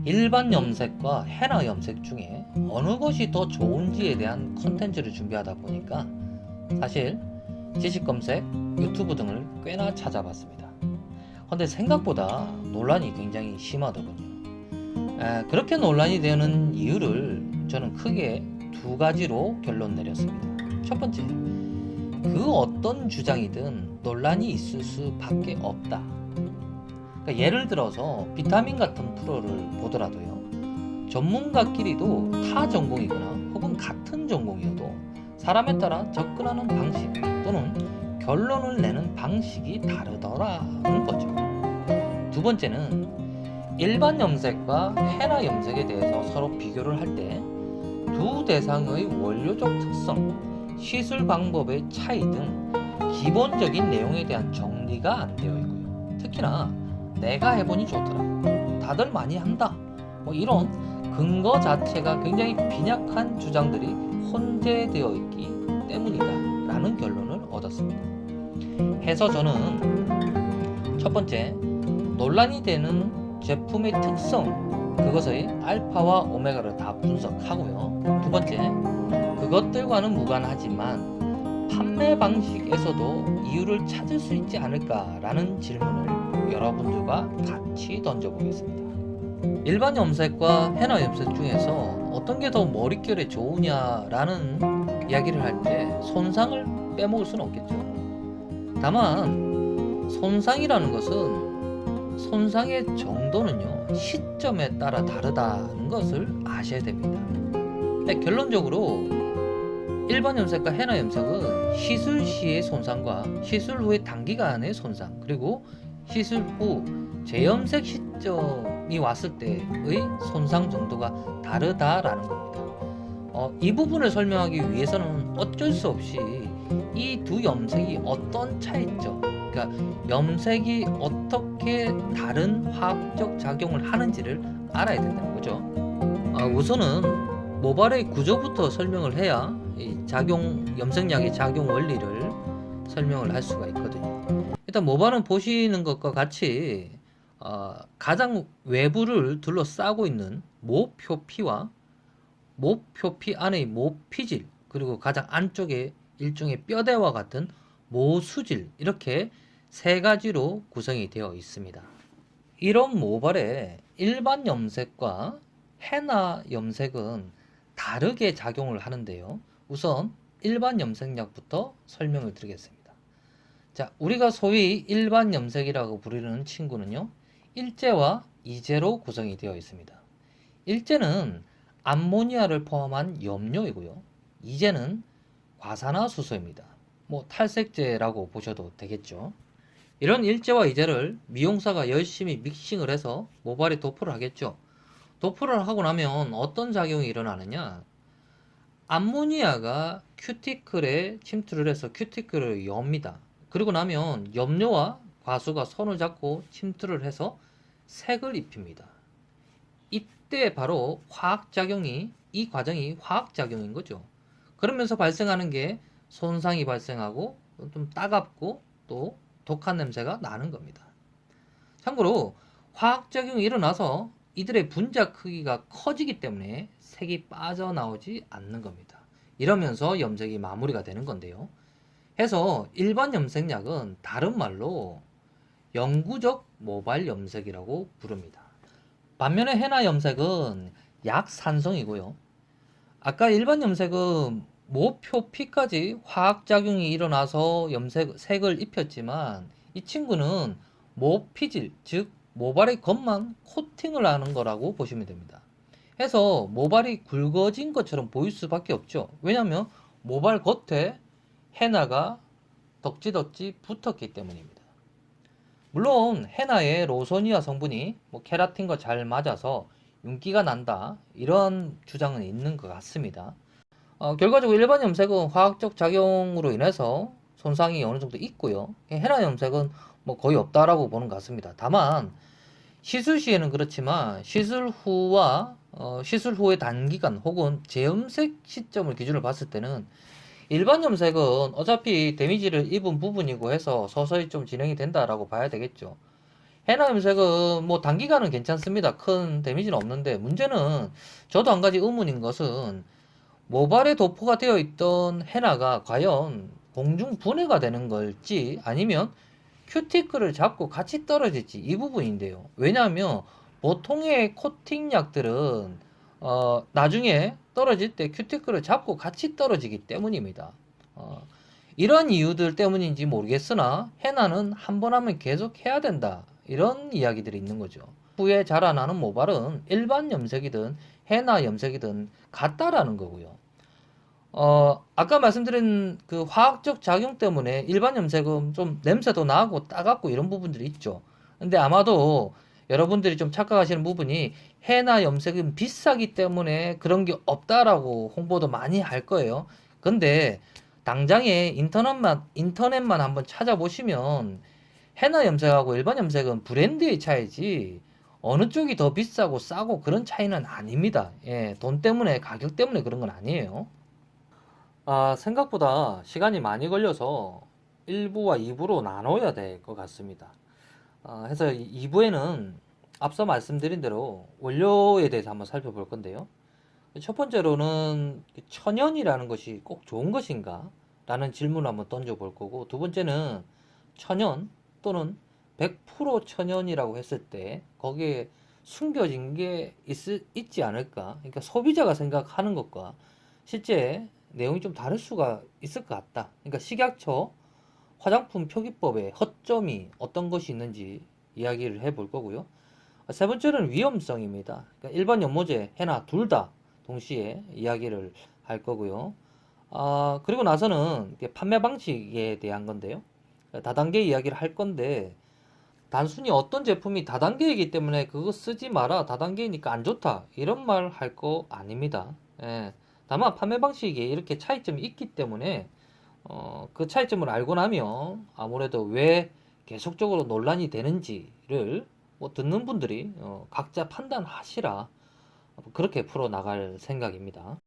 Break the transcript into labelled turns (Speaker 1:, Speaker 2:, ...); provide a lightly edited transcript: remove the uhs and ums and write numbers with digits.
Speaker 1: 일반 염색과 헤나 염색 중에 어느 것이 더 좋은지에 대한 콘텐츠를 준비하다 보니까 사실 지식 검색, 유튜브 등을 꽤나 찾아봤습니다. 근데 생각보다 논란이 굉장히 심하더군요. 그렇게 논란이 되는 이유를 저는 크게 두 가지로 결론 내렸습니다. 첫 번째, 그 어떤 주장이든 논란이 있을 수밖에 없다. 그러니까 예를 들어서 비타민 같은 프로를 보더라도요, 전문가끼리도 타 전공이거나 혹은 같은 전공이어도 사람에 따라 접근하는 방식 또는 결론을 내는 방식이 다르더라는 거죠. 두 번째는 일반 염색과 헤나 염색에 대해서 서로 비교를 할 때 두 대상의 원료적 특성, 시술 방법의 차이 등 기본적인 내용에 대한 정리가 안 되어 있고요. 특히나 내가 해보니 좋더라, 다들 많이 한다, 이런 근거 자체가 굉장히 빈약한 주장들이 혼재되어 있기 때문이다 라는 결론을 얻었습니다. 해서 저는 첫 번째, 논란이 되는 제품의 특성, 그것의 알파와 오메가를 다 분석하고요. 두 번째, 그것들과는 무관하지만 판매 방식에서도 이유를 찾을 수 있지 않을까라는 질문을 여러분들과 같이 던져보겠습니다. 일반 염색과 헤나 염색 중에서 어떤 게 더 머릿결에 좋으냐라는 이야기를 할 때 손상을 빼먹을 수는 없겠죠. 다만 손상이라는 것은 손상의 정도는요, 시점에 따라 다르다는 것을 아셔야 됩니다. 결론적으로 일반 염색과 헤나 염색은 시술 시의 손상과 시술 후의 단기간의 손상, 그리고 시술 후 재염색 시점이 왔을 때의 손상 정도가 다르다라는 겁니다. 이 부분을 설명하기 위해서는 어쩔 수 없이 이 두 염색이 어떤 차이점, 그러니까 염색이 어떻게 다른 화학적 작용을 하는지를 알아야 된다는 거죠. 우선은 모발의 구조부터 설명을 해야 이 염색약의 작용 원리를 설명을 할 수가 있거든요. 일단 모발은 보시는 것과 같이 가장 외부를 둘러싸고 있는 모표피와 모표피 안의 모피질, 그리고 가장 안쪽에 일종의 뼈대와 같은 모수질, 이렇게 세 가지로 구성이 되어 있습니다. 이런 모발에 일반 염색과 헤나 염색은 다르게 작용을 하는데요. 우선 일반 염색약부터 설명을 드리겠습니다. 자, 우리가 소위 일반 염색이라고 부르는 친구는요, 일제와 이제로 구성이 되어 있습니다. 일제는 암모니아를 포함한 염료이고요. 이제는 과산화수소입니다. 탈색제라고 보셔도 되겠죠. 이런 일제와 이제를 미용사가 열심히 믹싱을 해서 모발에 도포를 하겠죠. 도포를 하고 나면 어떤 작용이 일어나느냐? 암모니아가 큐티클에 침투를 해서 큐티클을 엽니다. 그리고 나면 염료와 과수가 손을 잡고 침투를 해서 색을 입힙니다. 이때 바로 이 과정이 화학작용인 거죠. 그러면서 발생하는 게 손상이 발생하고 좀 따갑고 또 독한 냄새가 나는 겁니다. 참고로 화학작용이 일어나서 이들의 분자 크기가 커지기 때문에 색이 빠져나오지 않는 겁니다. 이러면서 염색이 마무리가 되는 건데요. 해서 일반 염색약은 다른 말로 영구적 모발 염색이라고 부릅니다. 반면에 헤나 염색은 약산성이고요. 아까 일반 염색은 모표피까지 화학작용이 일어나서 색을 입혔지만 이 친구는 모피질, 즉 모발의 겉만 코팅을 하는 거라고 보시면 됩니다. 해서 모발이 굵어진 것처럼 보일 수밖에 없죠. 왜냐하면 모발 겉에 헤나가 덕지덕지 붙었기 때문입니다. 물론 헤나의 로소니아 성분이 케라틴과 잘 맞아서 윤기가 난다, 이런 주장은 있는 것 같습니다. 결과적으로 일반 염색은 화학적 작용으로 인해서 손상이 어느 정도 있고요. 헤나 염색은 거의 없다라고 보는 것 같습니다. 다만 시술 시에는 그렇지만 시술 후의 단기간 혹은 재염색 시점을 기준으로 봤을 때는 일반 염색은 어차피 데미지를 입은 부분이고 해서 서서히 좀 진행이 된다라고 봐야 되겠죠. 해나 염색은 뭐 단기간은 괜찮습니다. 큰 데미지는 없는데 문제는 저도 한 가지 의문인 것은 모발에 도포가 되어 있던 해나가 과연 공중 분해가 되는 걸지 아니면 큐티클을 잡고 같이 떨어질지 이 부분인데요. 왜냐하면 보통의 코팅 약들은 나중에 떨어질 때 큐티클을 잡고 같이 떨어지기 때문입니다. 이런 이유들 때문인지 모르겠으나 해나는 한 번 하면 계속 해야 된다. 이런 이야기들이 있는 거죠. 후에 자라나는 모발은 일반 염색이든 해나 염색이든 같다라는 거고요. 아까 말씀드린 그 화학적 작용 때문에 일반 염색은 좀 냄새도 나고 따갑고 이런 부분들이 있죠. 근데 아마도 여러분들이 좀 착각하시는 부분이 해나 염색은 비싸기 때문에 그런 게 없다라고 홍보도 많이 할 거예요. 근데 당장에 인터넷만 한번 찾아보시면 해나 염색하고 일반 염색은 브랜드의 차이지 어느 쪽이 더 비싸고 싸고 그런 차이는 아닙니다. 예, 돈 때문에 가격 때문에 그런 건 아니에요. 생각보다 시간이 많이 걸려서 1부와 2부로 나눠야 될 것 같습니다. 해서 2부에는 앞서 말씀드린 대로 원료에 대해서 한번 살펴볼 건데요. 첫 번째로는 천연이라는 것이 꼭 좋은 것인가? 라는 질문을 한번 던져볼 거고, 두 번째는 천연 또는 100% 천연이라고 했을 때 거기에 숨겨진 게 있지 않을까? 그러니까 소비자가 생각하는 것과 실제 내용이 좀 다를 수가 있을 것 같다. 그러니까 식약처 화장품 표기법에 허점이 어떤 것이 있는지 이야기를 해볼 거고요. 세 번째는 위험성입니다. 그러니까 일반 연모제, 해나 둘 다 동시에 이야기를 할 거고요. 그리고 나서는 판매 방식에 대한 건데요. 다단계 이야기를 할 건데, 단순히 어떤 제품이 다단계이기 때문에 그거 쓰지 마라, 다단계이니까 안 좋다, 이런 말 할 거 아닙니다. 예. 다만 판매 방식에 이렇게 차이점이 있기 때문에 그 차이점을 알고 나면 아무래도 왜 계속적으로 논란이 되는지를 뭐 듣는 분들이 각자 판단하시라, 그렇게 풀어 나갈 생각입니다.